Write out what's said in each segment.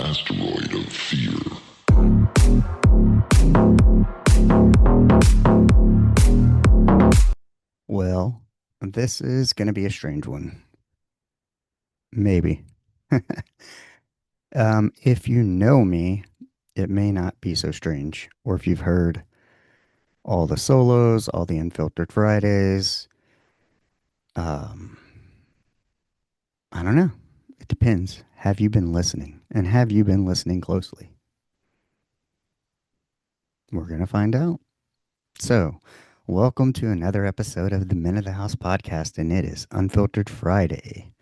Asteroid of fear. Well, this is going to be a strange one. Maybe. If you know me, it may not be so strange. Or if you've heard all the solos, all the Unfiltered Fridays, um, I don't know. It depends. Have you been listening? And have you been listening closely? We're going to find out. So, welcome to another episode of the Men of the House podcast, and it is Unfiltered Friday.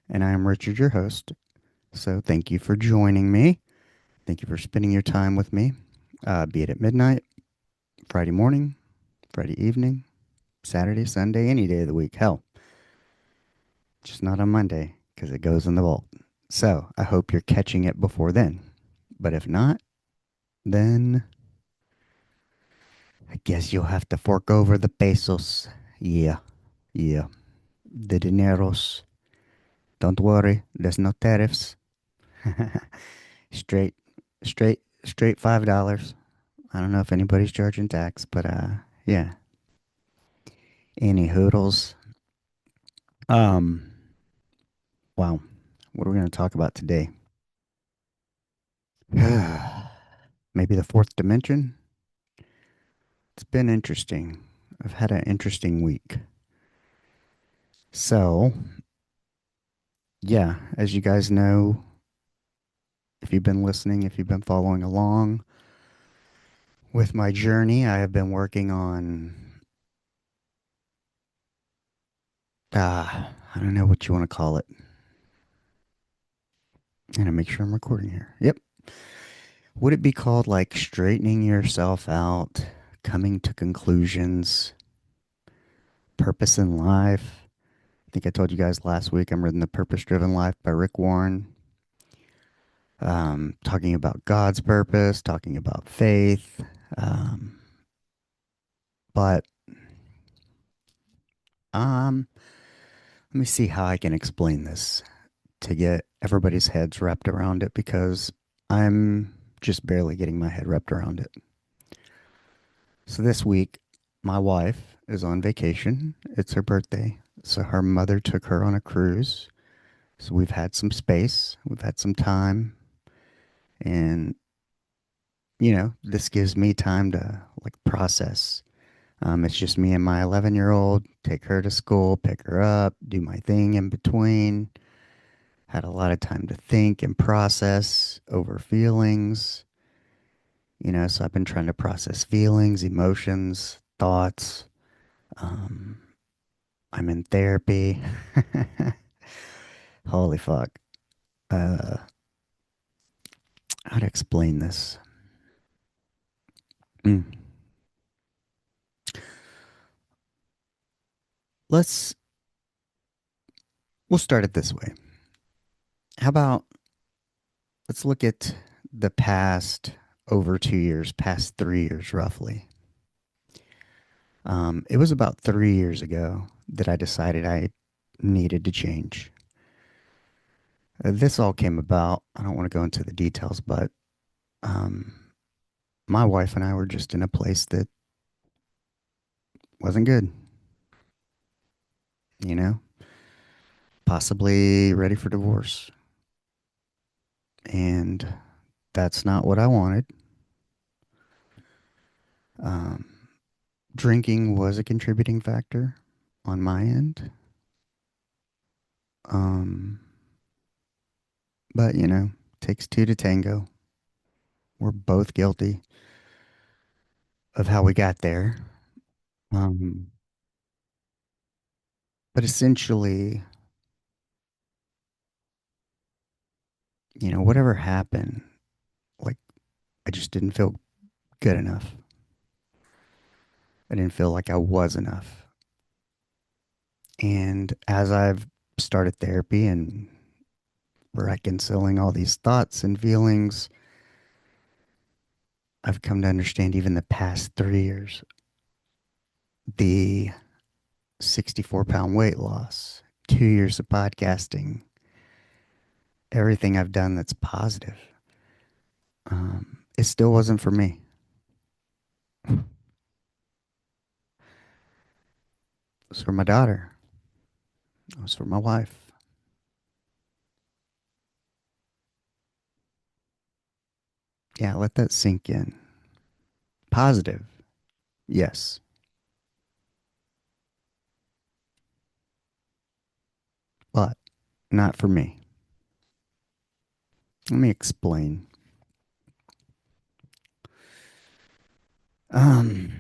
And I am Richard, your host. So, thank you for joining me. Thank you for spending your time with me, be it at midnight, Friday morning, Friday evening, Saturday, Sunday, any day of the week. Hell, just not on Monday because it goes in the vault. So I hope you're catching it before then. But if not, then I guess you'll have to fork over the pesos. Yeah, yeah. The dineros. Don't worry, there's no tariffs. straight, straight $5. I don't know if anybody's charging tax, but yeah. Any hoodles. Um, wow. What are we going to talk about today? Maybe the fourth dimension? It's been interesting. I've had an interesting week. So, yeah, as you guys know, if you've been listening, if you've been following along with my journey, I have been working on, I don't know what you want to call it. And I make sure I'm recording here. Yep. Would it be called like straightening yourself out, coming to conclusions, purpose in life? I think I told you guys last week I'm reading The Purpose Driven Life by Rick Warren. Talking about God's purpose, talking about faith. Um, but um, let me see how I can explain this to get everybody's heads wrapped around it because I'm just barely getting my head wrapped around it. So this week, my wife is on vacation. It's her birthday. So her mother took her on a cruise. So we've had some space, we've had some time, and this gives me time to like process. It's just me and my 11-year-old. Take her to school, pick her up, do my thing in between. Had a lot of time to think and process over feelings. So I've been trying to process feelings, emotions, thoughts. Um, I'm in therapy. Holy fuck. Uh, how to explain this? Mm. Let's we'll start it this way. How about let's look at the past over 2 years, past 3 years roughly. It was about 3 years ago that I decided I needed to change. This all came about. I don't want to go into the details, but um, my wife and I were just in a place that wasn't good, you know, possibly ready for divorce. And that's not what I wanted. Um, Drinking was a contributing factor on my end. Um, but, takes two to tango. We're both guilty of how we got there. Um, but essentially, whatever happened, like, I just didn't feel good enough. I didn't feel like I was enough. And as I've started therapy and reconciling all these thoughts and feelings, I've come to understand even the past 3 years, the 64-pound weight loss, 2 years of podcasting, everything I've done that's positive, it still wasn't for me. It was for my daughter. It was for my wife. Yeah, let that sink in. Positive, yes, but not for me. Let me explain. Um,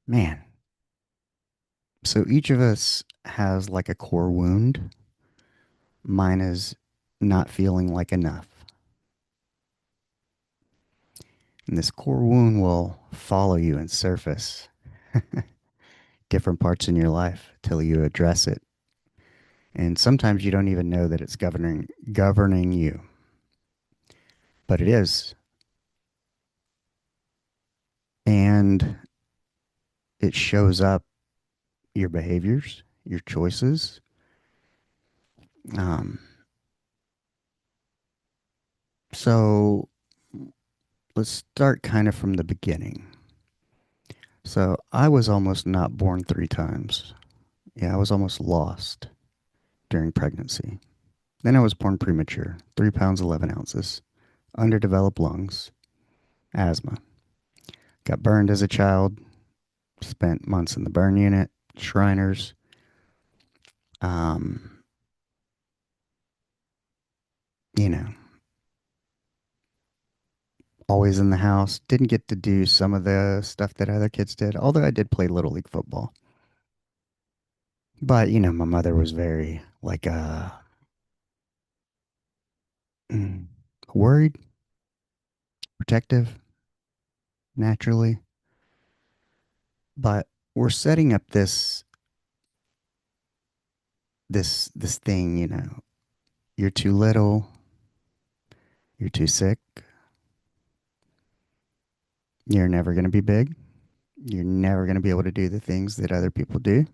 Man, so each of us has like a core wound. Mine is not feeling like enough. And this core wound will follow you and surface different parts in your life till you address it. And sometimes you don't even know that it's governing you, but it is. And it shows up your behaviors, your choices. Um, so let's start kind of from the beginning. So I was almost not born three times. Yeah, I was almost lost during pregnancy. Then I was born premature, 3 pounds, 11 ounces, underdeveloped lungs, asthma. Got burned as a child, spent months in the burn unit, Shriners, um, you know, always in the house. Didn't get to do some of the stuff that other kids did, although I did play Little League football. But, my mother was very, like, mm, worried, protective, naturally. But we're setting up this thing, you're too little, you're too sick, you're never going to be big, you're never going to be able to do the things that other people do.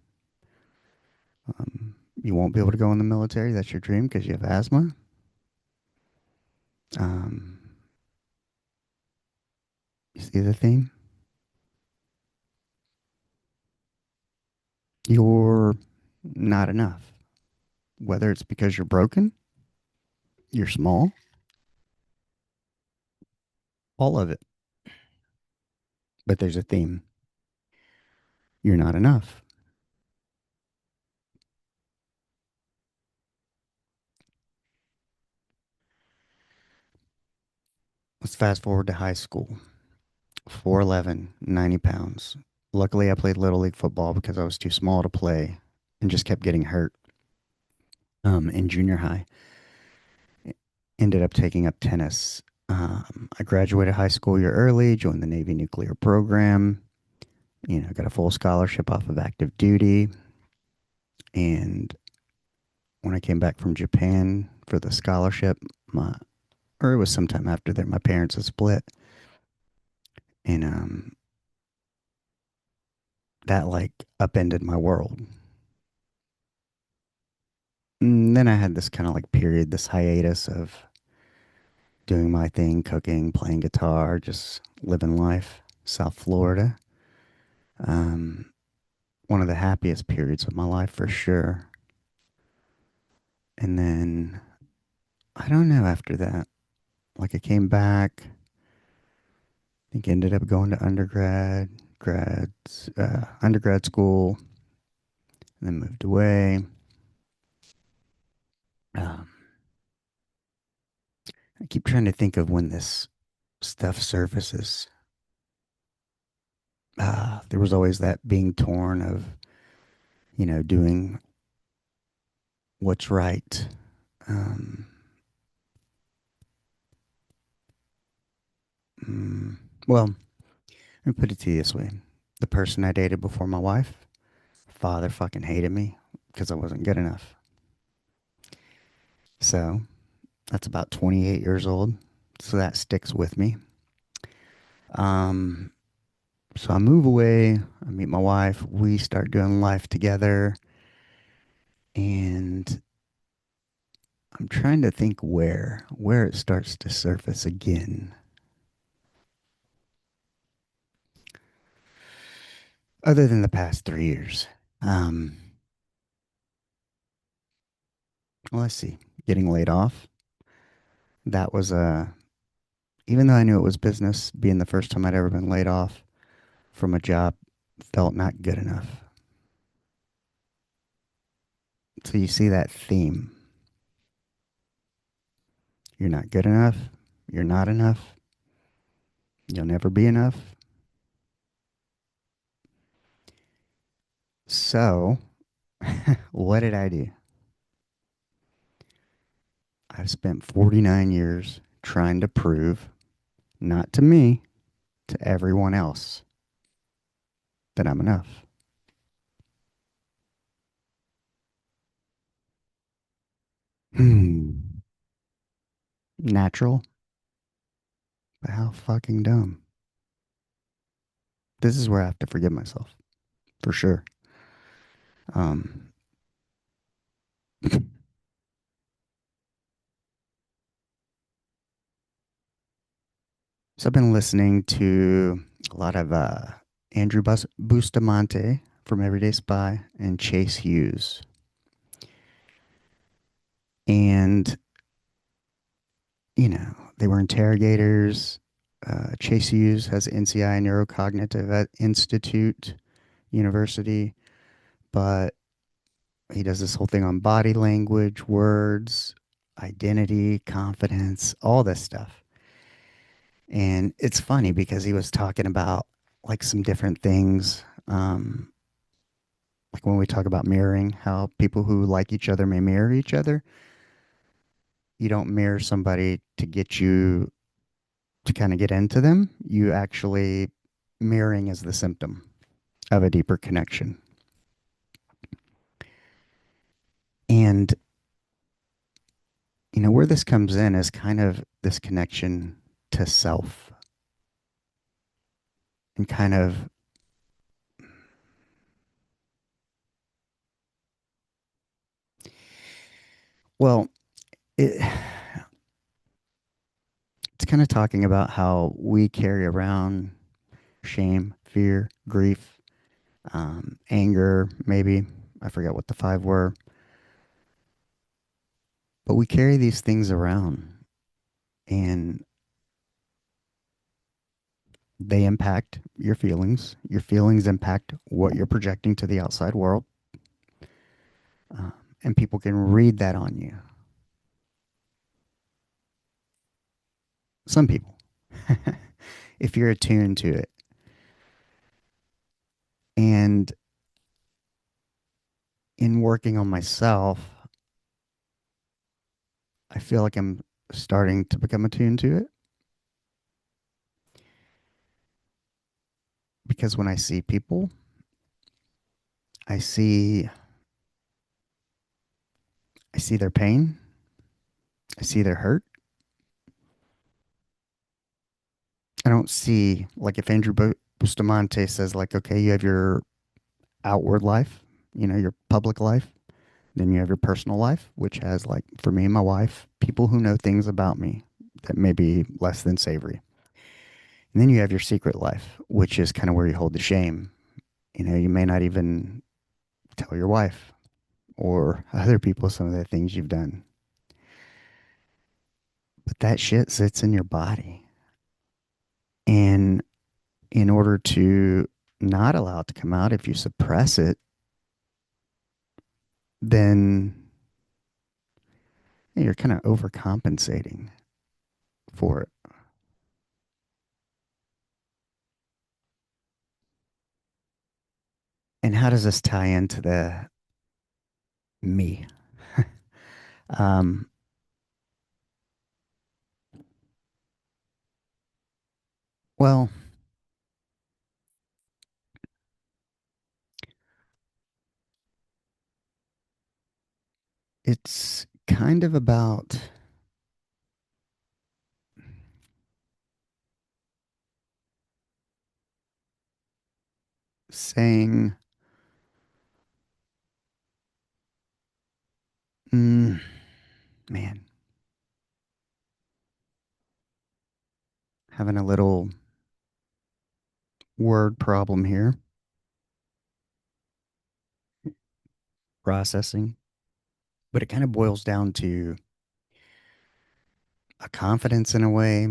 You won't be able to go in the military. That's your dream because you have asthma. Um, you see the theme? You're not enough. Whether it's because you're broken, you're small, all of it. But there's a theme. You're not enough. Let's fast forward to high school. 4'11", 90 pounds. Luckily, I played Little League football because I was too small to play and just kept getting hurt. In junior high, ended up taking up tennis. I graduated high school year early, joined the Navy nuclear program, got a full scholarship off of active duty. And when I came back from Japan for the scholarship, or it was sometime after that, my parents had split. And that like upended my world. And then I had this kind of like period, this hiatus of doing my thing, cooking, playing guitar, just living life. South Florida. Um, One of the happiest periods of my life for sure. And then I don't know after that. Like I came back, I think ended up going to undergrad school, and then moved away. Um, I keep trying to think of when this stuff surfaces. There was always that being torn of, doing what's right. Um, mm, well, let me put it to you this way. The person I dated before my wife, father fucking hated me because I wasn't good enough. So that's about 28 years old. So that sticks with me. Um, so I move away. I meet my wife. We start doing life together. And I'm trying to think where it starts to surface again. Other than the past 3 years. Um, well, let's see. Getting laid off. That was even though I knew it was business, being the first time I'd ever been laid off from a job felt not good enough. So you see that theme. You're not good enough. You're not enough. You'll never be enough. So, what did I do? I've spent 49 years trying to prove, not to me, to everyone else, that I'm enough. Hmm. Natural, but how fucking dumb. This is where I have to forgive myself, for sure. Um, so I've been listening to a lot of Andrew Bustamante from Everyday Spy and Chase Hughes. And, they were interrogators. Chase Hughes has NCI Neurocognitive at Institute University, but he does this whole thing on body language, words, identity, confidence, all this stuff. And it's funny because he was talking about like some different things. Like when we talk about mirroring, how people who like each other may mirror each other. You don't mirror somebody to get you to kind of get into them. You actually, mirroring is the symptom of a deeper connection. And, where this comes in is kind of this connection to self and kind of, well, it, it's kind of talking about how we carry around shame, fear, grief, anger, maybe. I forget what the five were. But we carry these things around and they impact your feelings. Your feelings impact what you're projecting to the outside world. Uh, and people can read that on you. Some people, if you're attuned to it. And in working on myself, I feel like I'm starting to become attuned to it because when I see people, I see I see their pain, I see their hurt. I don't see like if Andrew Bustamante says like, okay, you have your outward life, your public life, then you have your personal life, which has like for me and my wife, people who know things about me that may be less than savory. And then you have your secret life, which is kind of where you hold the shame. You may not even tell your wife or other people some of the things you've done. But that shit sits in your body. And in order to not allow it to come out, if you suppress it, then you're kind of overcompensating for it. And how does this tie into the me? um, well, it's kind of about saying, mm, Man, having a little word problem here, processing. But it kind of boils down to a confidence in a way,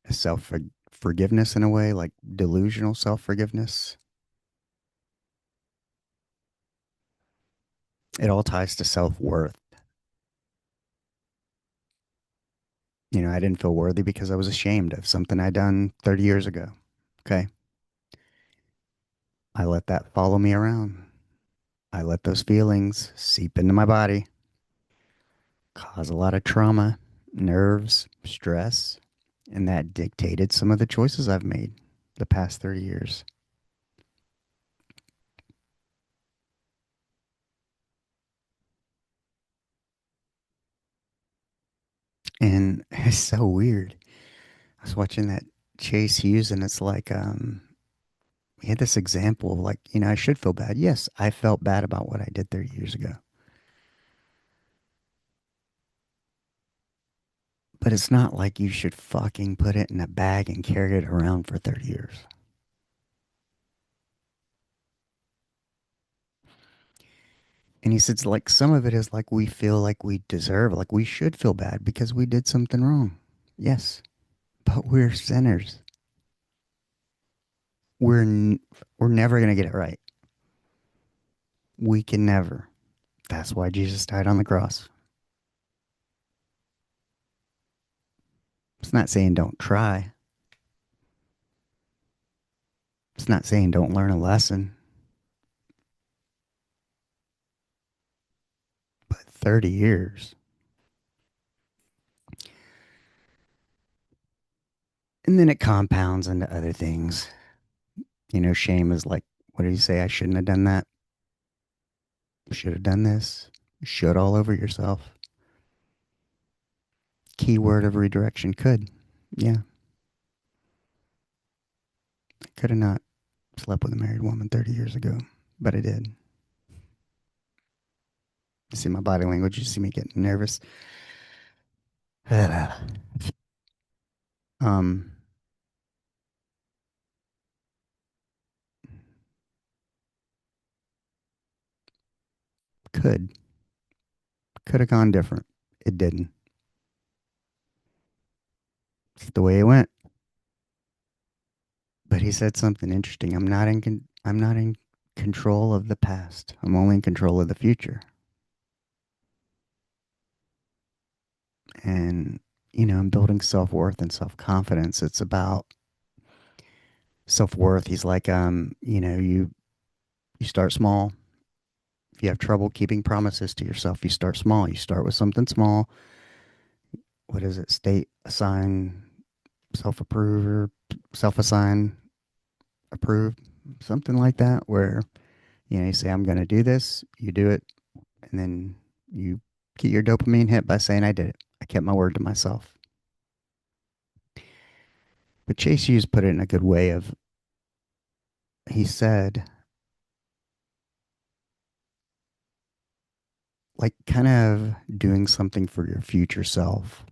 a self forgiveness in a way, like delusional self forgiveness. It all ties to self worth. I didn't feel worthy because I was ashamed of something I'd done 30 years ago. Okay. I let that follow me around. I let those feelings seep into my body, cause a lot of trauma, nerves, stress, and that dictated some of the choices I've made the past 30 years. And it's so weird. I was watching that Chase Hughes, and it's like, he had this example of like, I should feel bad. Yes, I felt bad about what I did 30 years ago. But it's not like you should fucking put it in a bag and carry it around for 30 years. And he says, like, some of it is like we feel like we deserve, like we should feel bad because we did something wrong. Yes, but we're sinners. We're, n- we're never going to get it right. We can never. That's why Jesus died on the cross. It's not saying don't try. It's not saying don't learn a lesson. But 30 years. And then it compounds into other things. Shame is like, what did he say? I shouldn't have done that. Should have done this. Should all over yourself. Keyword of redirection could. Yeah, I could have not slept with a married woman 30 years ago, but I did. You see my body language. You see me getting nervous. um, could. Could have gone different. It didn't. It's the way it went. But he said something interesting. I'm not in control of the past. I'm only in control of the future. And I'm building self-worth and self-confidence. It's about self-worth. He's like, you start small. If you have trouble keeping promises to yourself, you start small. You start with something small. What is it? State assign, self-approve, or self-assign, approved, something like that, where you say, I'm going to do this, you do it, and then you get your dopamine hit by saying, I did it. I kept my word to myself. But Chase Hughes put it in a good way of, he said, like kind of doing something for your future self.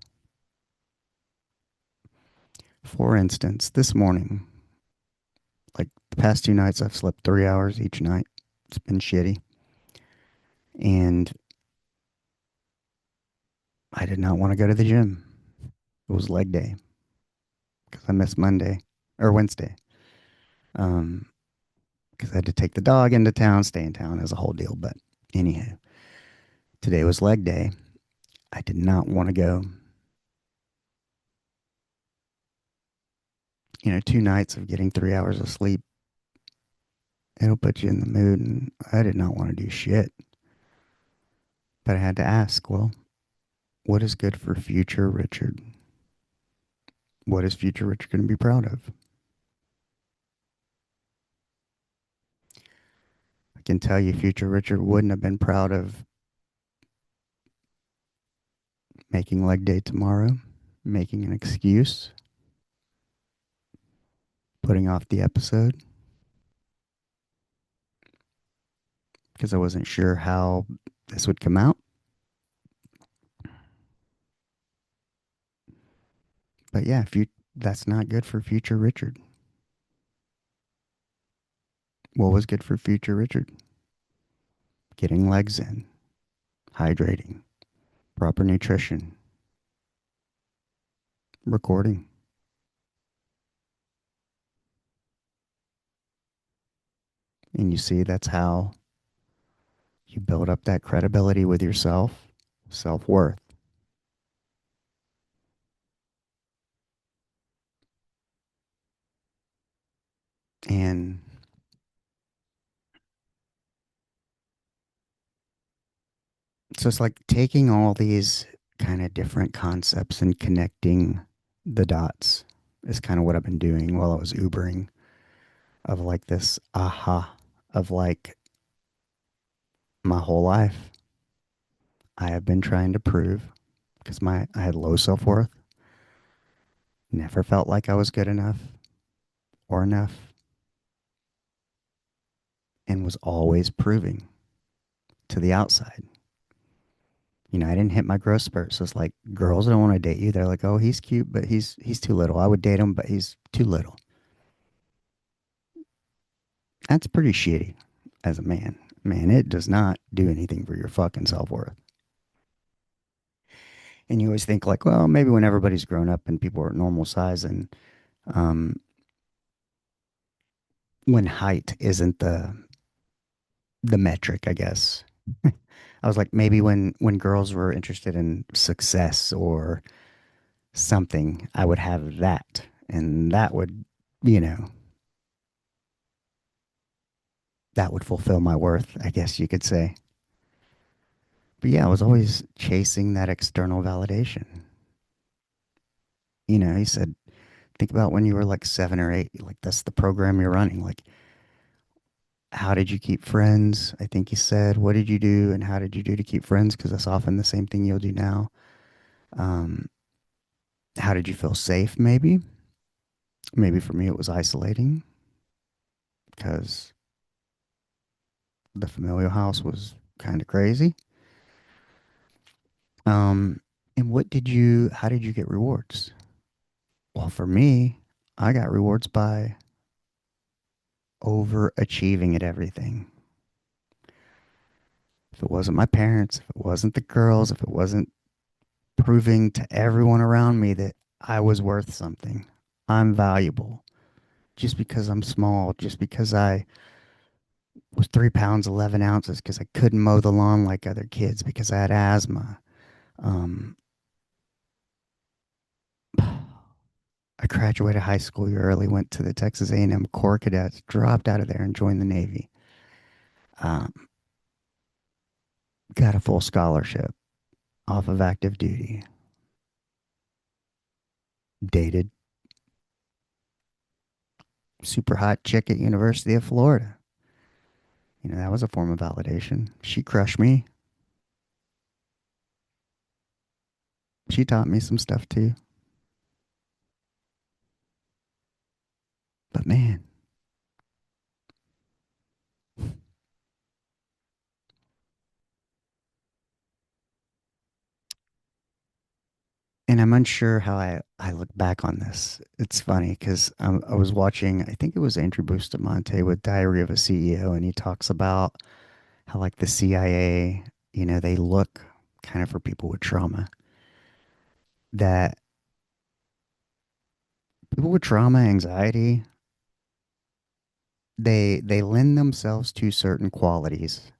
For instance, this morning, like the past 2 nights, I've slept 3 hours each night. It's been shitty. And I did not want to go to the gym. It was leg day because I missed Monday or Wednesday. Um, because I had to take the dog into town, stay in town as a whole deal. But anyhow, today was leg day. I did not want to go. 2 nights of getting 3 hours of sleep, it'll put you in the mood. And I did not want to do shit. But I had to ask, well, what is good for future Richard? What is future Richard going to be proud of? I can tell you, future Richard wouldn't have been proud of making leg day tomorrow, making an excuse, putting off the episode because I wasn't sure how this would come out. But yeah, if you that's not good for future Richard. What was good for future Richard? Getting legs in, hydrating, proper nutrition, recording. And you see, that's how you build up that credibility with yourself, self worth. And so it's like taking all these kind of different concepts and connecting the dots is kind of what I've been doing while I was Ubering, of like this aha of like my whole life. I have been trying to prove because I had low self worth, never felt like I was good enough or enough, and was always proving to the outside. You know, I didn't hit my growth spurt, so it's like girls don't want to date you. They're like, "Oh, he's cute, but he's too little. I would date him, but he's too little." That's pretty shitty as a man. Man, it does not do anything for your fucking self worth. And you always think like, well, maybe when everybody's grown up and people are normal size, and um, when height isn't the metric, I guess. I was like, maybe when girls were interested in success or something, I would have that, and that would, you know, that would fulfill my worth, I guess you could say. But yeah, I was always chasing that external validation. You know, he said, think about when you were like 7 or 8, like that's the program you're running. Like, how did you keep friends? I think he said, what did you do and how did you do to keep friends? Because that's often the same thing you'll do now. Um, how did you feel safe? Maybe for me, it was isolating because the familial house was kind of crazy. Um, and how did you get rewards? Well, for me, I got rewards by overachieving at everything. If it wasn't my parents, if it wasn't the girls, if it wasn't proving to everyone around me that I was worth something, I'm valuable, just because I'm small, just because I was 3 pounds, 11 ounces, because I couldn't mow the lawn like other kids, because I had asthma. Um, I graduated high school early, went to the Texas A&M Corps Cadets, dropped out of there and joined the Navy. Um, got a full scholarship off of active duty. Dated super hot chick at University of Florida. You know, that was a form of validation. She crushed me. She taught me some stuff too. But man, and I'm unsure how I look back on this. It's funny because I was watching, I think it was Andrew Bustamante with Diary of a CEO, and he talks about how, like, the CIA, you know, they look kind of for people with trauma, that people with trauma, anxiety, they lend themselves to certain qualities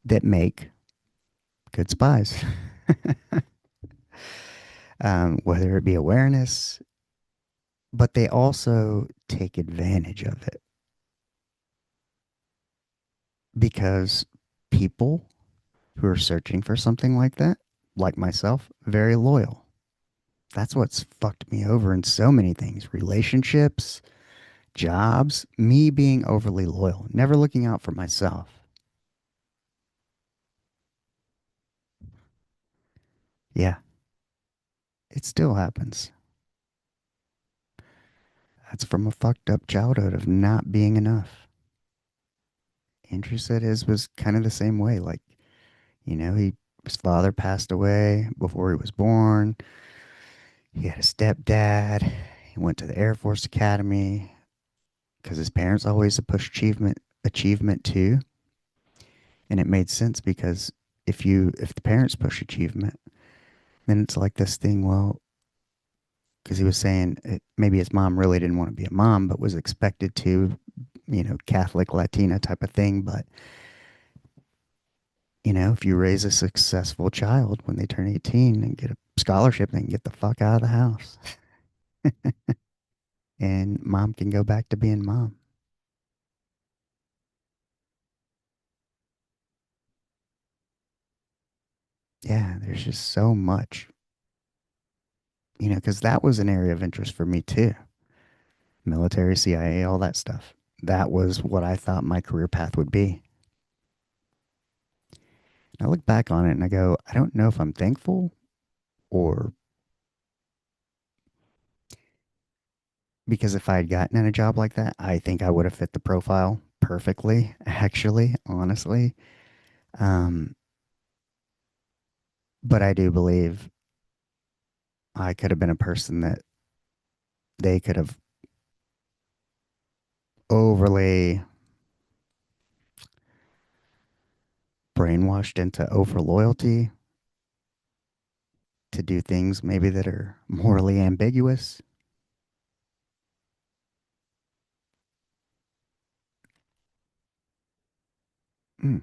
that make good spies. Whether it be awareness, but they also take advantage of it because people who are searching for something like that, like myself, very loyal. That's what's fucked me over in so many things: relationships, jobs, me being overly loyal, never looking out for myself. Yeah, it still happens. That's from a fucked up childhood of not being enough. Andrew said his was kind of the same way. Like, you know, his father passed away before he was born. He had a stepdad. He went to the Air Force Academy because his parents always push achievement too, and it made sense because if the parents push achievement, then it's like this thing. Well, because he was saying maybe his mom really didn't want to be a mom, but was expected to, Catholic Latina type of thing. But if you raise a successful child when they turn 18 and get a scholarship, they can get the fuck out of the house, and mom can go back to being mom. Yeah, there's just so much, because that was an area of interest for me too. Military, CIA, all that stuff. That was what I thought my career path would be. And I look back on it and I go, I don't know if I'm thankful or because if I had gotten in a job like that, I think I would have fit the profile perfectly, actually, honestly. Um, but I do believe I could have been a person that they could have overly brainwashed into over loyalty to do things maybe that are morally ambiguous. Mm.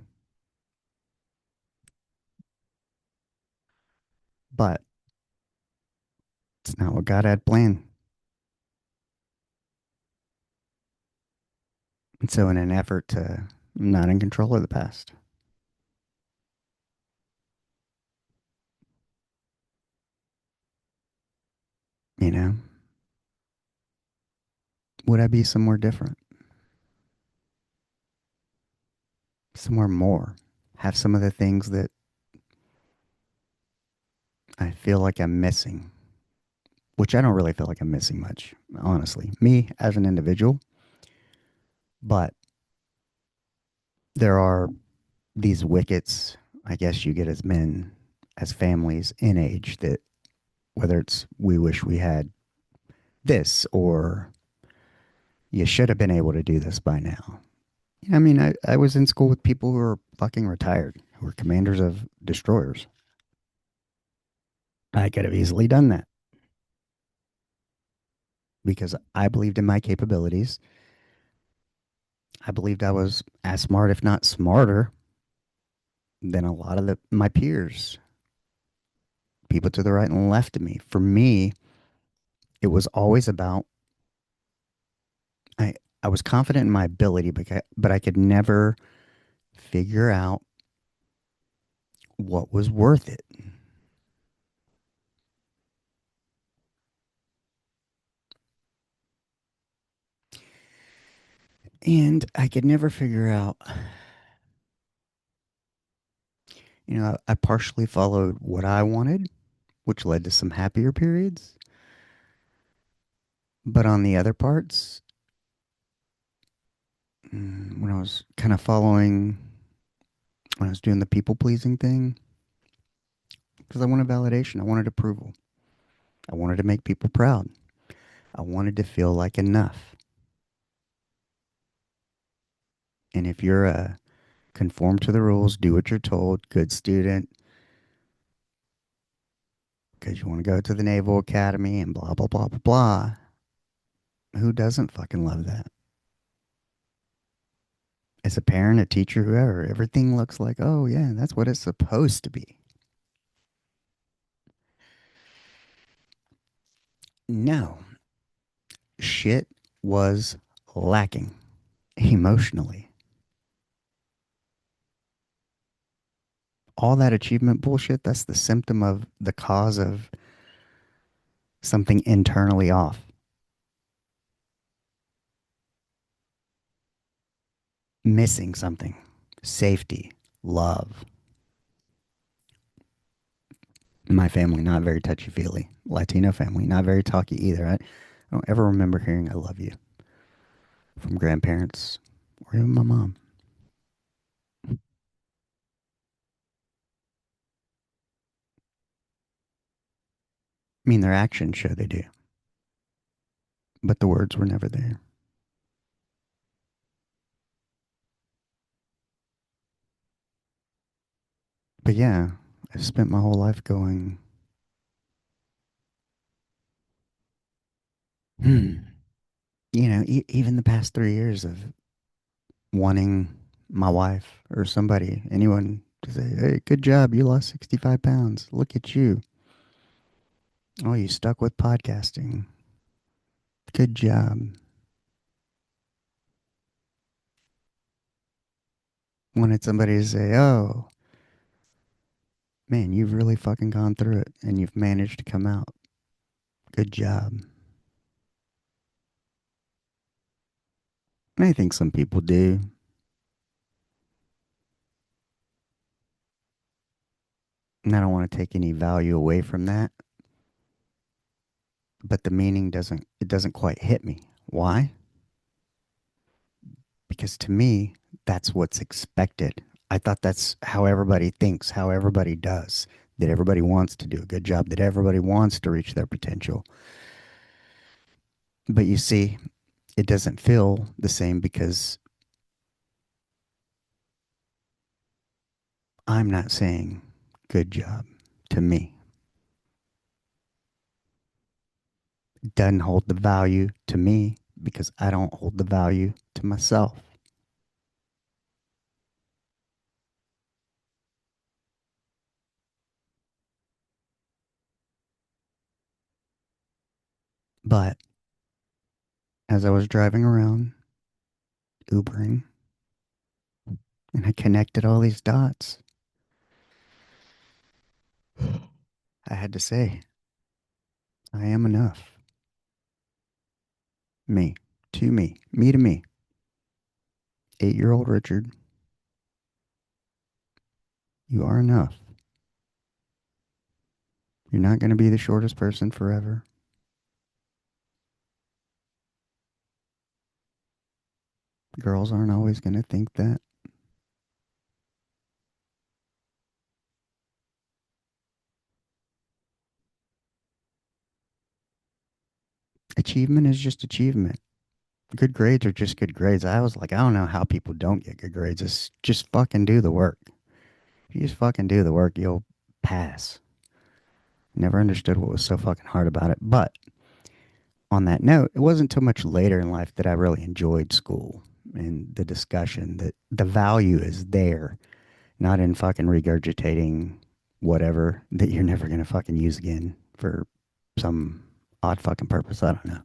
But it's not what God had planned. And so, in an effort to not in control of the past, you know, would I be somewhere different, somewhere more, have some of the things that I feel like I'm missing, which I don't really feel like I'm missing much, honestly, me as an individual. But there are these wickets, I guess you get as men, as families in age, that whether it's we wish we had this or you should have been able to do this by now. I mean, I was in school with people who are fucking retired, who are commanders of destroyers. I could have easily done that because I believed in my capabilities. I believed I was as smart, if not smarter, than a lot of my peers, people to the right and left of me. For me, it was always about I. I was confident in my ability, but I could never figure out what was worth it. And I could never figure out, I partially followed what I wanted, which led to some happier periods. But on the other parts, when I was kind of following, when I was doing the people pleasing thing, because I wanted validation, I wanted approval, I wanted to make people proud, I wanted to feel like enough. And if you're a conform to the rules, do what you're told, good student, because you want to go to the Naval Academy and blah, blah, blah, blah, blah, who doesn't fucking love that? As a parent, a teacher, whoever, everything looks like, oh, yeah, that's what it's supposed to be. No, shit was lacking emotionally. All that achievement bullshit, that's the symptom of the cause of something internally off. Missing something. Safety, love. My family, not very touchy feely. Latino family, not very talky either. I don't ever remember hearing I love you from grandparents or even my mom. I mean, their actions show they do, but the words were never there. But yeah, I've spent my whole life going, hmm, even the past 3 years of wanting my wife or somebody, anyone to say, hey, good job, you lost 65 pounds. Look at you. Oh, you stuck with podcasting. Good job. Wanted somebody to say, oh, man, you've really fucking gone through it and you've managed to come out. Good job. And I think some people do. And I don't want to take any value away from that, but the meaning doesn't quite hit me. Why? Because to me, that's what's expected. I thought that's how everybody thinks, how everybody does, that everybody wants to do a good job, that everybody wants to reach their potential. But you see, it doesn't feel the same because I'm not saying good job to me. It doesn't hold the value to me because I don't hold the value to myself. But as I was driving around, Ubering, and I connected all these dots, I had to say, I am enough. Me. To me. Me to me. 8-year-old Richard, you are enough. You're not going to be the shortest person forever. Girls aren't always going to think that. Achievement is just achievement. Good grades are just good grades. I was like, I don't know how people don't get good grades. It's just fucking do the work. If you just fucking do the work, you'll pass. Never understood what was so fucking hard about it. But on that note, it wasn't too much later in life that I really enjoyed school and the discussion that the value is there, not in fucking regurgitating whatever that you're never going to fucking use again for some odd fucking purpose. I don't know.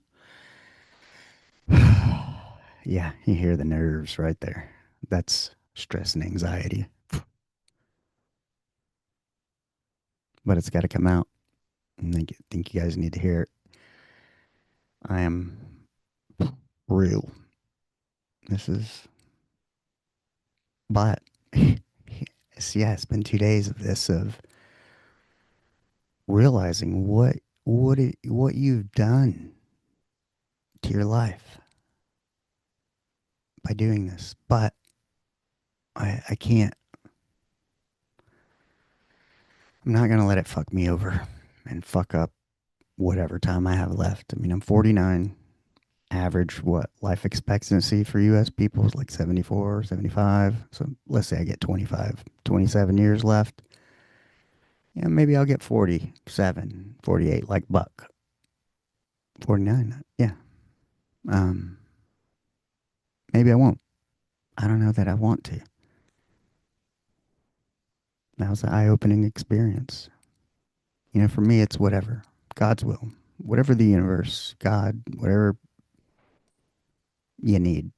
Yeah, you hear the nerves right there. That's stress and anxiety, but it's got to come out. And I think you guys need to hear it. I am real. This is, but yeah, it's been 2 days of this, of realizing what you've done to your life by doing this. But I can't. I'm not gonna let it fuck me over and fuck up whatever time I have left. I mean, I'm 49. Average what life expectancy for US people is like 74, 75. So let's say I get 25, 27 years left. Yeah, maybe I'll get 47, 48 like Buck. 49. Yeah. Um Maybe I won't. I don't know that I want to. That was an eye-opening experience. For me it's whatever. God's will. Whatever the universe, God, whatever you need,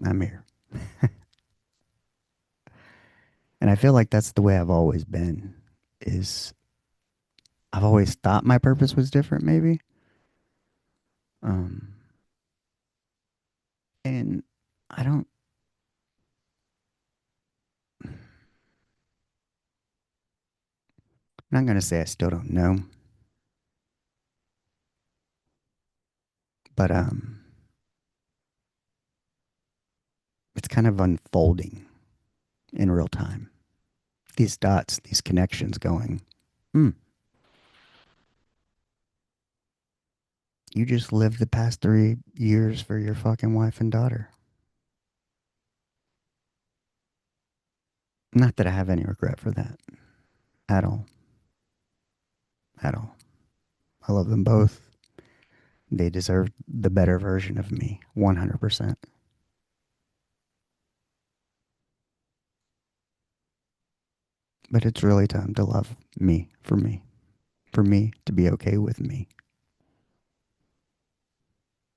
I'm here. And I feel like that's the way I've always been. Is I've always thought my purpose was different, maybe. Um, and I don't. I'm not gonna say I still don't know, but it's kind of unfolding in real time. These dots, these connections, going. Hmm. You just lived the past 3 years for your fucking wife and daughter. Not that I have any regret for that at all. At all. I love them both. They deserve the better version of me, 100%. But it's really time to love me, for me to be okay with me,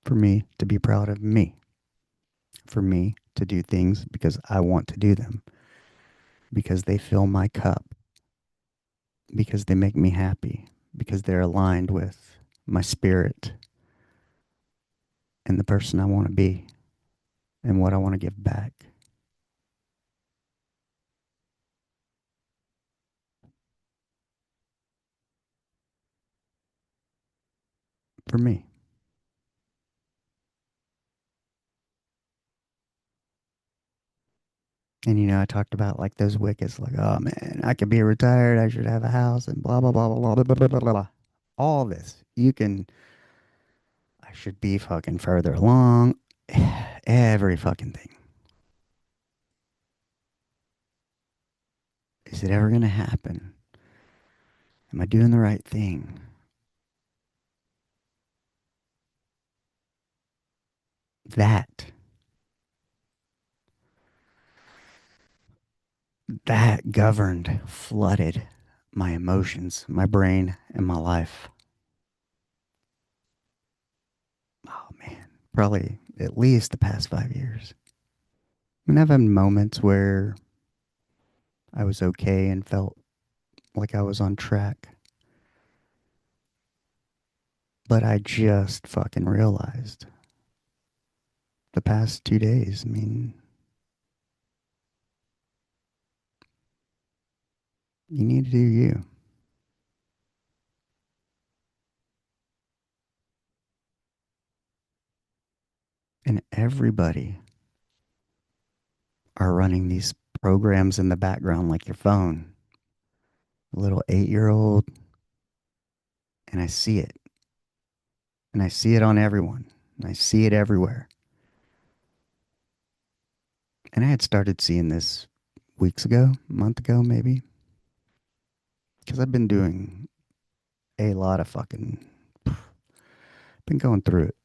for me to be proud of me, for me to do things because I want to do them, because they fill my cup, because they make me happy, because they're aligned with my spirit and the person I want to be and what I want to give back. For me. And I talked about like those wickets, like, oh man, I could be retired, I should have a house, and blah blah blah blah blah blah blah blah blah. Blah. All this, I should be fucking further along. Every fucking thing. Is it ever gonna happen? Am I doing the right thing? That, that governed, flooded my emotions, my brain, and my life. Oh man, probably at least the past 5 years. I mean, I've had moments where I was okay and felt like I was on track. But I just fucking realized the past 2 days. I mean, you need to do you. And everybody are running these programs in the background like your phone. A little 8 year old, and I see it. And I see it on everyone. And I see it everywhere. And I had started seeing this weeks ago, a month ago, maybe. Because I've been doing a lot of fucking, been going through it.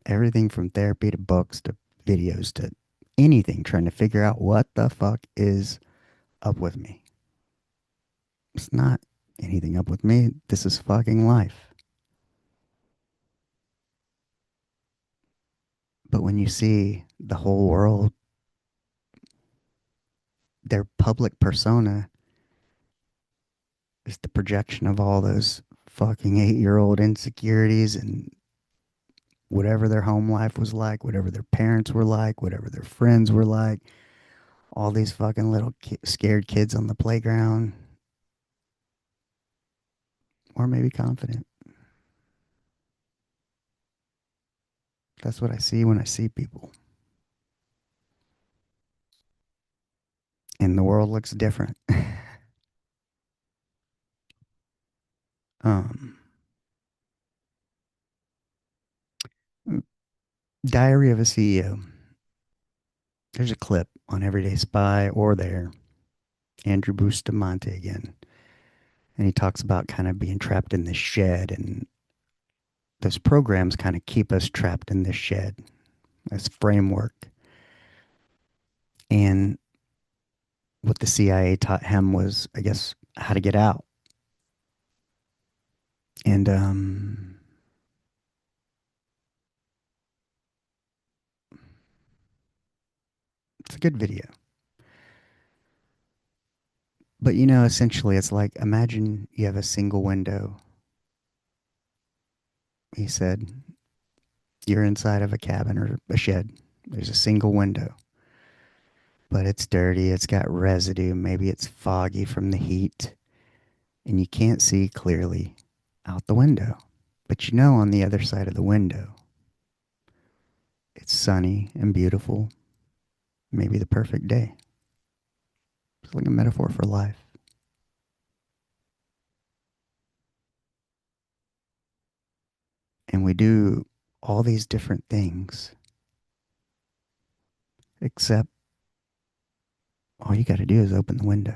Everything from therapy to books to videos to anything, trying to figure out what the fuck is up with me. It's not anything up with me. This is fucking life. But when you see the whole world, their public persona is the projection of all those fucking 8 year old insecurities and whatever their home life was like, whatever their parents were like, whatever their friends were like, all these fucking little scared kids on the playground, or maybe confident. That's what I see when I see people. And the world looks different. um, Diary of a CEO. There's a clip on Everyday Spy or there, Andrew Bustamante again. And he talks about kind of being trapped in this shed, and those programs kind of keep us trapped in this shed, this framework. And what the CIA taught him was, I guess, how to get out. And it's a good video. But essentially, it's like imagine you have a single window. He said, you're inside of a cabin or a shed. There's a single window, but it's dirty. It's got residue. Maybe it's foggy from the heat, and you can't see clearly out the window. But on the other side of the window, it's sunny and beautiful. Maybe the perfect day. It's like a metaphor for life. And we do all these different things, except all you got to do is open the window.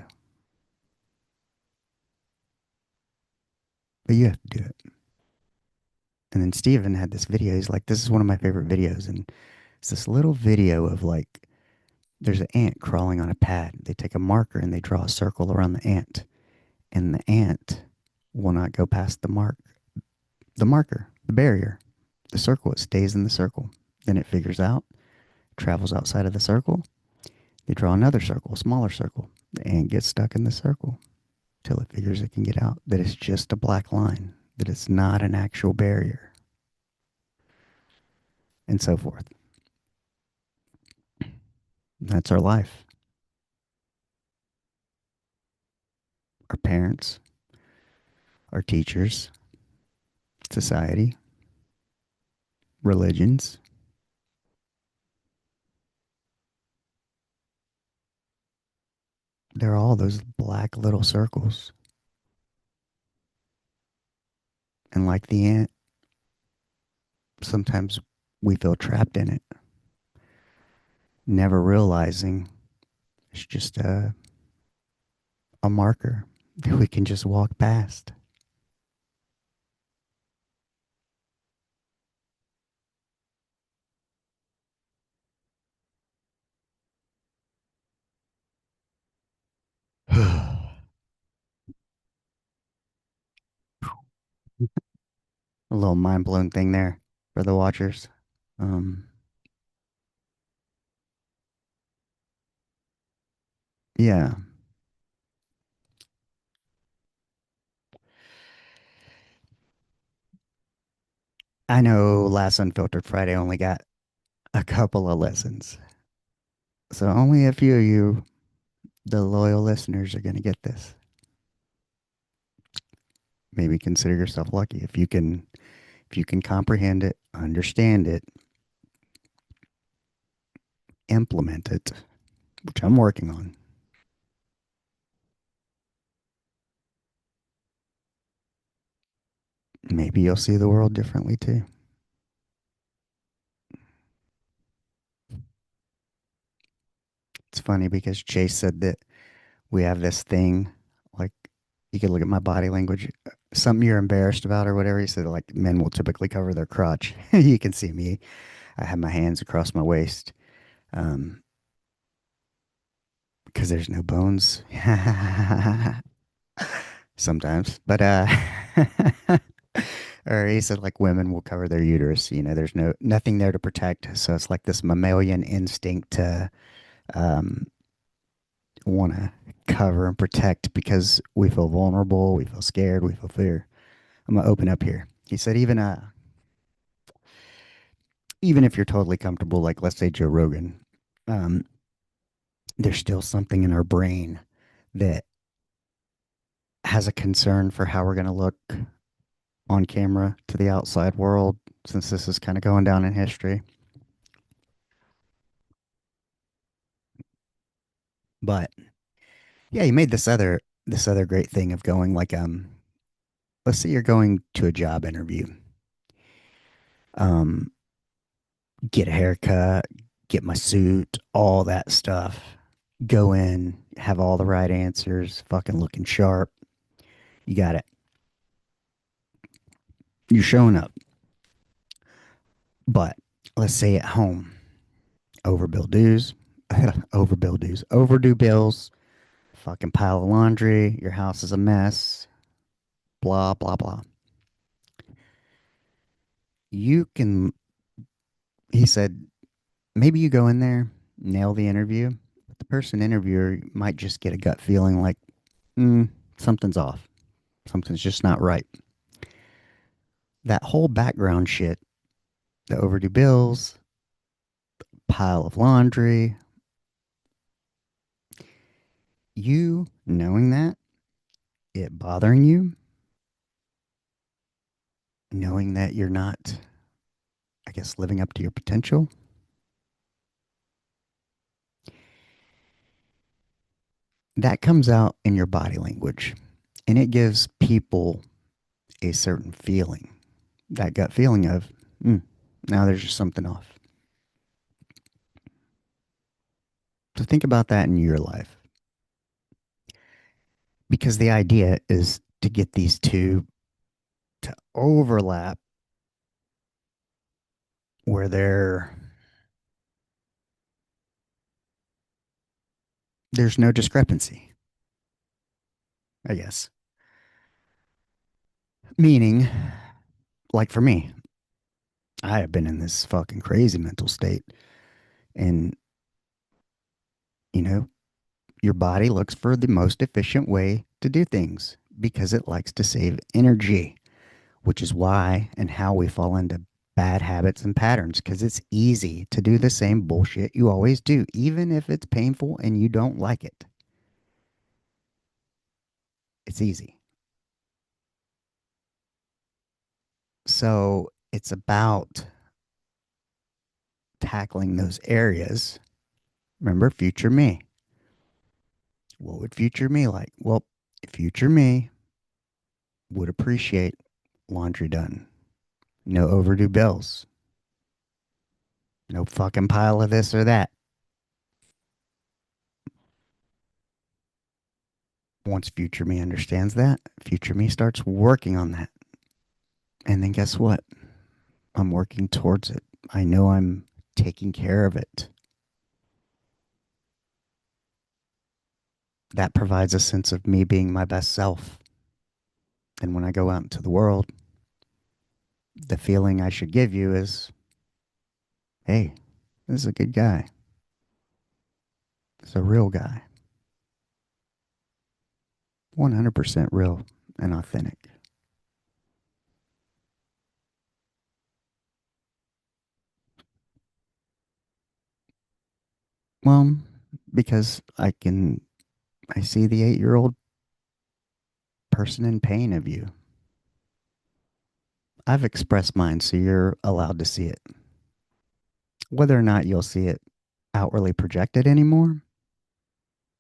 But you have to do it. And then Steven had this video. He's like, this is one of my favorite videos. And it's this little video of like, there's an ant crawling on a pad. They take a marker and they draw a circle around the ant. And the ant will not go past the marker, the barrier, the circle. It stays in the circle. Then it figures out, travels outside of the circle. They draw another circle, a smaller circle. The ant gets stuck in the circle till it figures it can get out. That it's just a black line, that it's not an actual barrier, and so forth. That's our life. Our parents, our teachers, society, religions. They're all those black little circles. And like the ant, sometimes we feel trapped in it, never realizing it's just a marker that we can just walk past. A little mind blown thing there for the watchers. Um, yeah, I know last Unfiltered Friday only got a couple of listens. So only a few of you, the loyal listeners, are going to get this. Maybe consider yourself lucky if you can comprehend it, understand it, implement it, which I'm working on. Maybe you'll see the world differently too. It's funny because Chase said that we have this thing, like you could look at my body language, something you're embarrassed about or whatever. He said like men will typically cover their crotch. You can see me. I have my hands across my waist um, because there's no bones. Sometimes, but or he said like women will cover their uterus. You know, there's nothing there to protect, so it's like this mammalian instinct to um, want to cover and protect because we feel vulnerable, we feel scared, we feel fear. I'm gonna open up here. He said even if you're totally comfortable, like let's say Joe Rogan, um, there's still something in our brain that has a concern for how we're gonna look on camera to the outside world, since this is kind of going down in history. But yeah, he made this other great thing of going like let's say you're going to a job interview. Um get a haircut, get my suit, all that stuff. Go in, have all the right answers, fucking looking sharp. You got it. You're showing up. But let's say at home, overbill dues, overbill dues, overdue bills, fucking pile of laundry, your house is a mess, blah, blah, blah. You can, he said, maybe you go in there, nail the interview, but the person interviewer might just get a gut feeling like, something's off. Something's just not right. That whole background shit, the overdue bills, pile of laundry, you knowing that, it bothering you, knowing that you're not, I guess, living up to your potential, that comes out in your body language and it gives people a certain feeling. That gut feeling of, mm, now there's just something off. So think about that in your life. Because the idea is to get these two to overlap where there's no discrepancy, I guess. Meaning, like for me, I have been in this fucking crazy mental state. And, you know, your body looks for the most efficient way to do things because it likes to save energy, which is why and how we fall into bad habits and patterns because it's easy to do the same bullshit you always do, even if it's painful and you don't like it. It's easy. So it's about tackling those areas. Remember, future me. What would future me like? Well, future me would appreciate laundry done. No overdue bills. No fucking pile of this or that. Once future me understands that, future me starts working on that. And then guess what? I'm working towards it. I know I'm taking care of it. That provides a sense of me being my best self. And when I go out into the world, the feeling I should give you is, hey, this is a good guy. This is a real guy. 100% real and authentic. Well, because I see the 8-year old person in pain of you. I've expressed mine, so you're allowed to see it. Whether or not you'll see it outwardly projected anymore,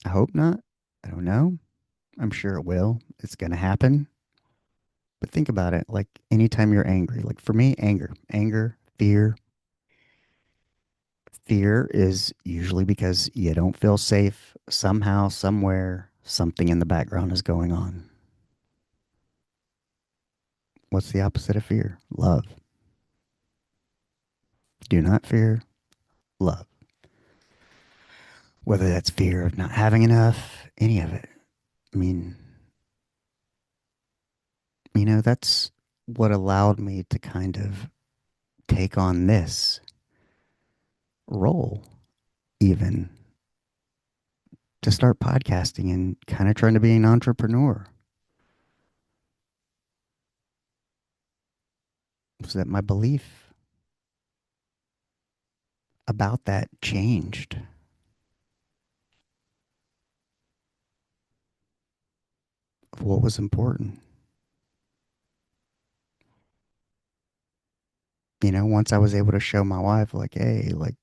I hope not. I don't know. I'm sure it will. It's going to happen. But think about it like anytime you're angry, like for me, anger, fear. Fear is usually because you don't feel safe. Somehow, somewhere, something in the background is going on. What's the opposite of fear? Love. Do not fear, love. Whether that's fear of not having enough, any of it. I mean, that's what allowed me to kind of take on this role, even to start podcasting and kind of trying to be an entrepreneur. Was that my belief about that changed of what was important. Once I was able to show my wife, like, hey, like,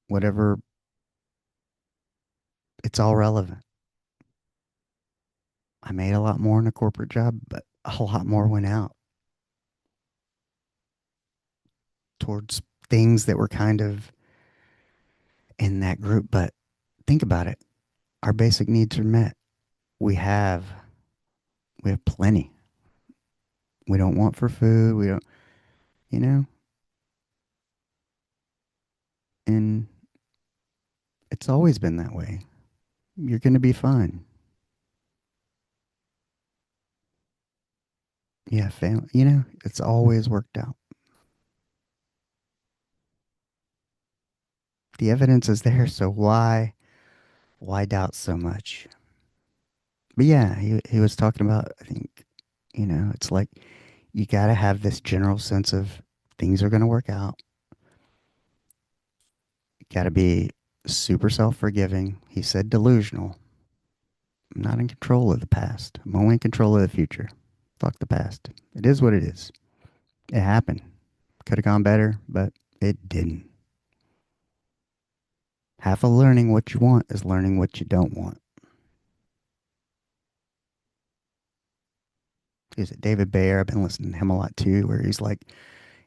whatever, it's all relevant. I made a lot more in a corporate job, but a lot more went out towards things that were kind of in that group. But think about it. Our basic needs are met. We have we have plenty. We don't want for food. We don't, you know, and it's always been that way. You're going to be fine. Yeah, family, it's always worked out. The evidence is there, so why doubt so much? But yeah, he was talking about, I think, it's like you got to have this general sense of things are going to work out. You got to be super self-forgiving. He said delusional. I'm not in control of the past. I'm only in control of the future. Fuck the past. It is what it is. It happened. Could have gone better, but it didn't. Half of learning what you want is learning what you don't want. Is it David Bayer? I've been listening to him a lot too, where he's like,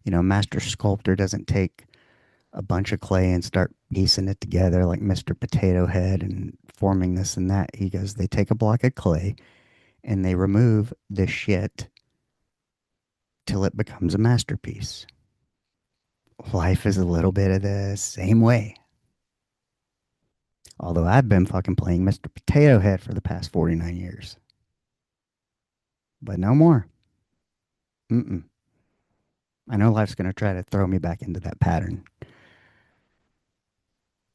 master sculptor doesn't take a bunch of clay and start piecing it together like Mr. Potato Head and forming this and that. He goes, they take a block of clay and they remove the shit till it becomes a masterpiece. Life is a little bit of the same way. Although I've been fucking playing Mr. Potato Head for the past 49 years. But no more. Mm-mm. I know life's going to try to throw me back into that pattern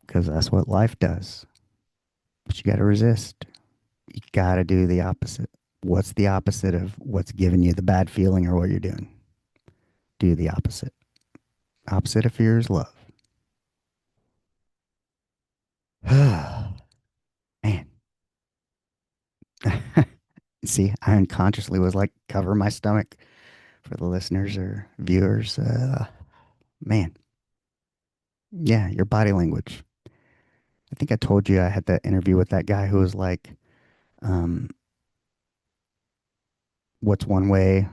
because that's what life does. But you got to resist. You got to do the opposite. What's the opposite of what's giving you the bad feeling or what you're doing? Do the opposite. Opposite of fear is love. Man. See, I unconsciously was like, cover my stomach for the listeners or viewers. Man, yeah, your body language. I think I told you I had that interview with that guy who was like, um, what's one way,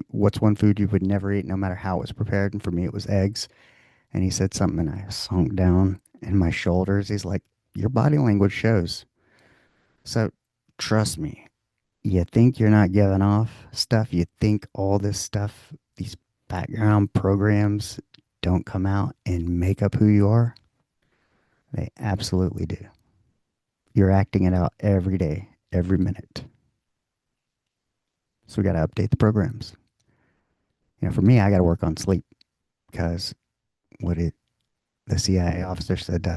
what's one food you would never eat no matter how it was prepared? And for me, it was eggs. And he said something and I sunk down in my shoulders. He's like, your body language shows. So trust me, you think you're not giving off stuff. You think all this stuff, these background programs don't come out and make up who you are. They absolutely do. You're acting it out every day, every minute. So we got to update the programs. For me, I got to work on sleep because what it the CIA officer said,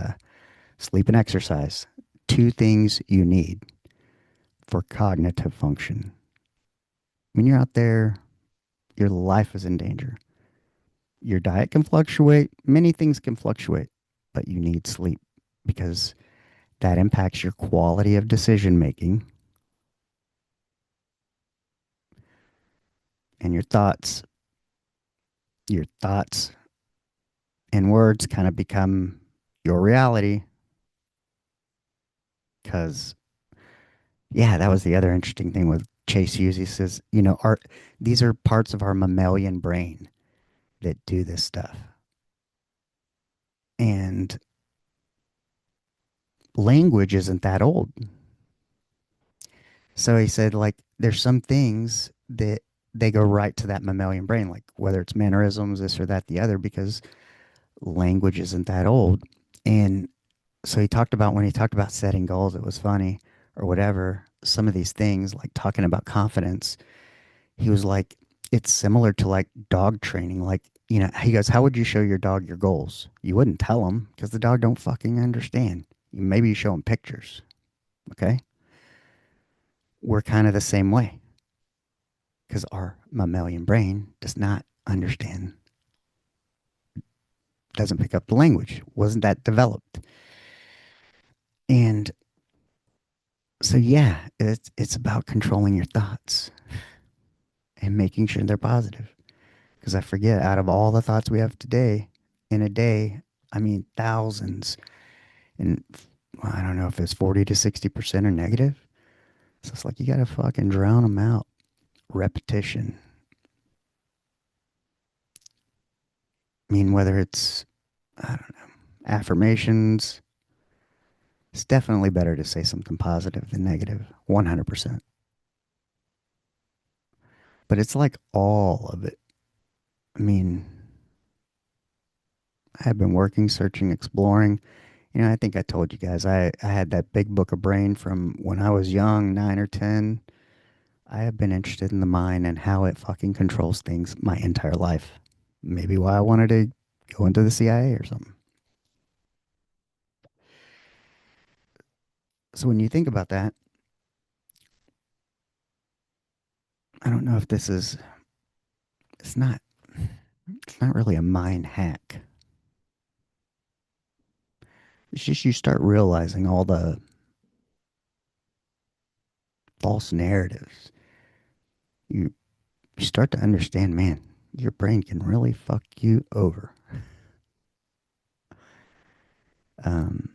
sleep and exercise, two things you need for cognitive function. When you're out there, your life is in danger. Your diet can fluctuate, many things can fluctuate, but you need sleep because that impacts your quality of decision making and your thoughts. Your thoughts and words kind of become your reality because, yeah, that was the other interesting thing with Chase Hughes. He says, these are parts of our mammalian brain that do this stuff. And language isn't that old. So he said, like, there's some things that they go right to that mammalian brain, like whether it's mannerisms, this or that, the other, because language isn't that old. And so when he talked about setting goals, it was funny or whatever. Some of these things, like talking about confidence, he was like, it's similar to like dog training. Like, he goes, how would you show your dog your goals? You wouldn't tell him because the dog don't fucking understand. Maybe you show him pictures. Okay. We're kind of the same way because our mammalian brain does not understand, doesn't pick up the language, wasn't that developed. And so, yeah, it's about controlling your thoughts and making sure they're positive. Because I forget, out of all the thoughts we have today, in a day, I mean, thousands, and well, I don't know if it's 40 to 60% are negative. So it's like you got to fucking drown them out. Repetition. I mean, whether it's, I don't know, affirmations, it's definitely better to say something positive than negative, 100%. But it's like all of it. I mean, I have been working, searching, exploring. I think I told you guys I had that big book of brain from when I was young, 9 or 10. I have been interested in the mind and how it fucking controls things my entire life. Maybe why I wanted to go into the CIA or something. So when you think about that, I don't know if it's not, it's not really a mind hack. It's just you start realizing all the false narratives. You, you start to understand, man, your brain can really fuck you over. Um,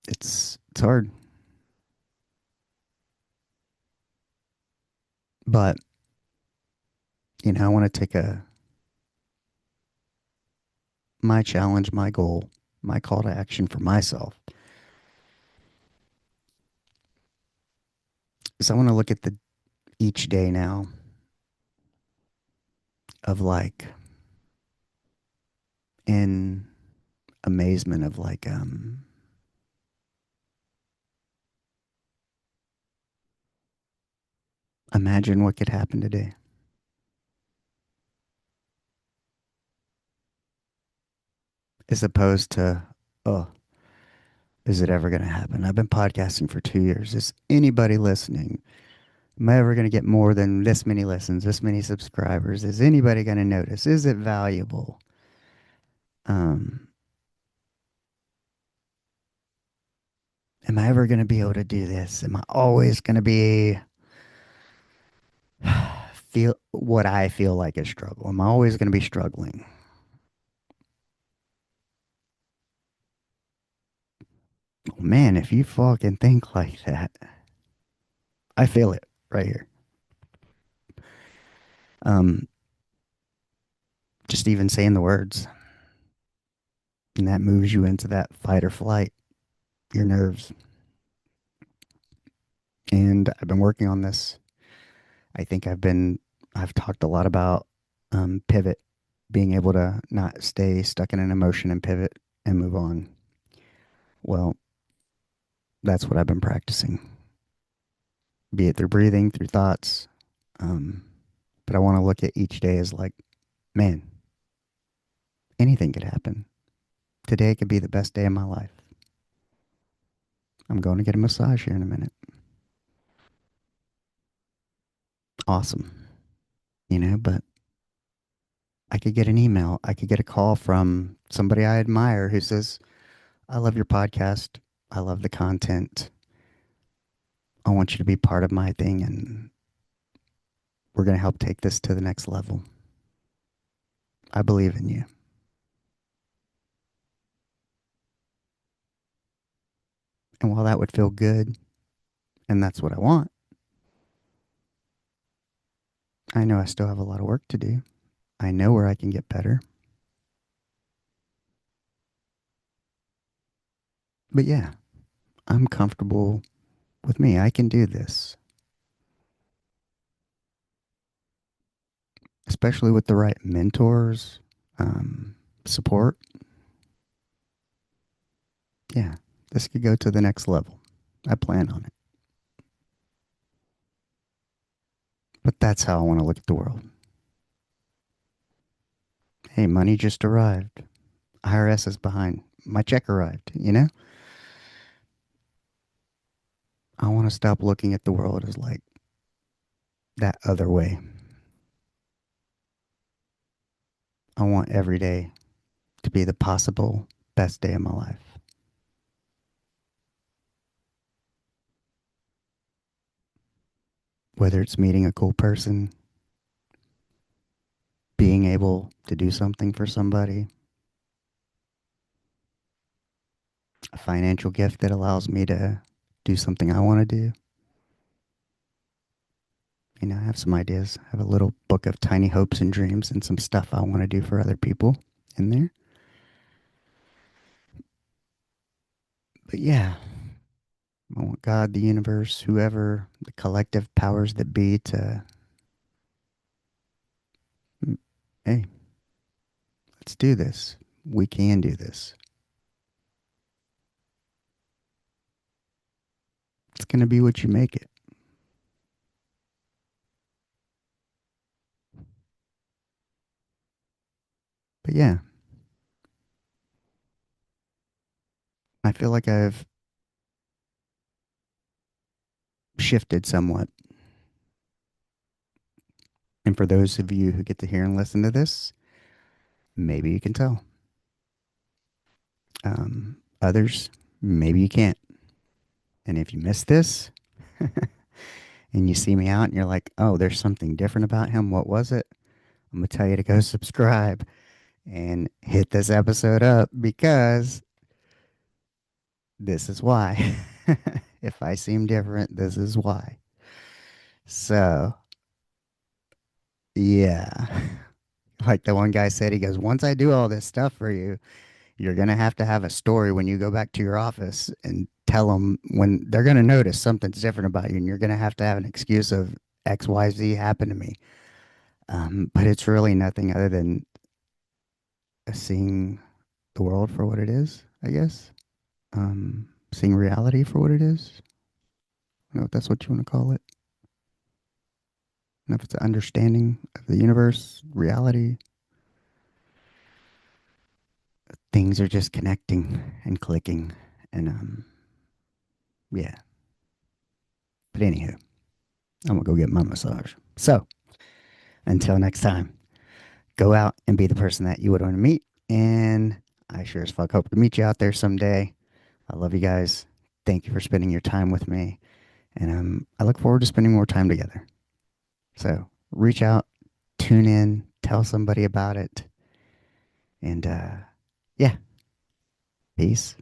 it's hard. But, I want to take my challenge, my goal, my call to action for myself is I want to look at the each day now of like in amazement of like imagine what could happen today as opposed to, oh, is it ever going to happen? I've been podcasting for 2 years. Is anybody listening? Am I ever going to get more than this many listens, this many subscribers? Is anybody going to notice? Is it valuable? Um, am I ever going to be able to do this? Am I always going to be feel what I feel like is struggle? Am I always going to be struggling? Oh, man, if you fucking think like that, I feel it right here. Um, just even saying the words, and that moves you into that fight or flight, your nerves. And I've been working on this. I think I've talked a lot about pivot, being able to not stay stuck in an emotion and pivot and move on. Well, that's what I've been practicing, be it through breathing, through thoughts. Um, but I want to look at each day as like, man, anything could happen. Today could be the best day of my life. I'm going to get a massage here in a minute. Awesome. But I could get an email. I could get a call from somebody I admire who says, I love your podcast. I love the content. I want you to be part of my thing, and we're going to help take this to the next level. I believe in you. And while that would feel good, and that's what I want, I know I still have a lot of work to do. I know where I can get better. But yeah, I'm comfortable with me. I can do this, especially with the right mentors, support. Yeah, this could go to the next level. I plan on it. But that's how I want to look at the world. Hey, money just arrived. IRS is behind. My check arrived. I want to stop looking at the world as like that other way. I want every day to be the possible best day of my life. Whether it's meeting a cool person, being able to do something for somebody, a financial gift that allows me to do something I want to do. I have some ideas. I have a little book of tiny hopes and dreams and some stuff I want to do for other people in there. But yeah, I want God, the universe, whoever, the collective powers that be to, hey, let's do this. We can do this. It's going to be what you make it. But yeah, I feel like I've shifted somewhat. And for those of you who get to hear and listen to this, maybe you can tell. Others, maybe you can't. And if you miss this and you see me out and you're like, oh, there's something different about him, what was it? I'm going to tell you to go subscribe and hit this episode up because this is why. If I seem different, this is why. So Yeah. Like the one guy said, he goes, once I do all this stuff for you, you're going to have a story when you go back to your office and tell them when they're going to notice something's different about you. And you're going to have an excuse of XYZ happened to me. But it's really nothing other than seeing the world for what it is, I guess. Seeing reality for what it is. I don't know if that's what you want to call it. I don't know if it's an understanding of the universe, reality. Things are just connecting and clicking. And yeah. But anywho, I'm going to go get my massage. So until next time, go out and be the person that you would want to meet. And I sure as fuck hope to meet you out there someday. I love you guys. Thank you for spending your time with me. And I look forward to spending more time together. So reach out, tune in, tell somebody about it. And yeah, peace.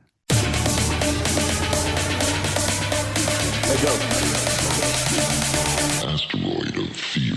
Asteroid of fear.